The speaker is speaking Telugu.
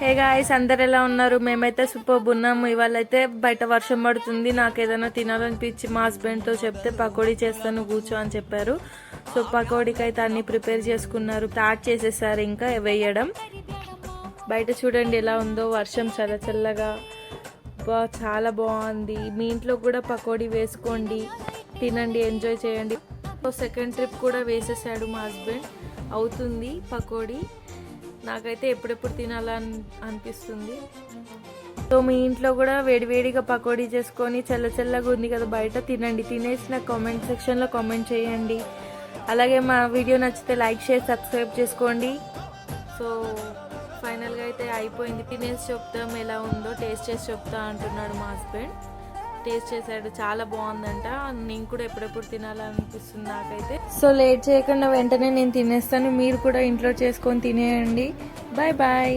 హే గాయ్స్, అందరు ఎలా ఉన్నారు? మేమైతే సూపర్ ఉన్నాము. ఇవాళ అయితే బయట వర్షం పడుతుంది. నాకు ఏదైనా తినాలనిపించి మా హస్బెండ్తో చెప్తే పకోడీ చేస్తాను కూర్చో అని చెప్పారు. సో పకోడీకి అయితే అన్ని ప్రిపేర్ చేసుకున్నారు, స్టార్ట్ చేసేసారు ఇంకా వేయడం. బయట చూడండి ఎలా ఉందో, వర్షం చల్ల చల్లగా చాలా బాగుంది. మీ ఇంట్లో కూడా పకోడీ వేసుకోండి, తినండి, ఎంజాయ్ చేయండి. సెకండ్ ట్రిప్ కూడా వేసేసాడు మా హస్బెండ్. అవుతుంది పకోడీ. నాకైతే ఎప్పుడెప్పుడు తినాలని అనిపిస్తుంది. సో మీ ఇంట్లో కూడా వేడివేడిగా పకోడీ చేసుకొని చల్ల చల్లగా ఉంది కదా బయట, తినండి. తినేసి నాకు కామెంట్ సెక్షన్లో కామెంట్ చేయండి. అలాగే మా వీడియో నచ్చితే లైక్ షేర్ సబ్స్క్రైబ్ చేసుకోండి. సో ఫైనల్గా అయితే అయిపోయింది. తినేసి చెప్తాం ఎలా ఉందో, టేస్ట్ చేసి చెప్తా అంటున్నాడు మా హస్బెండ్. టేస్ట్ చేశాడు, చాలా బాగుందంట. నేను కూడా ఎప్పుడెప్పుడు తినాలనిపిస్తుంది నాకైతే. సో లేట్ చేయకుండా వెంటనే నేను తినేస్తాను. మీరు కూడా ఇంట్లో చేసుకొని తినేయండి. Bye bye.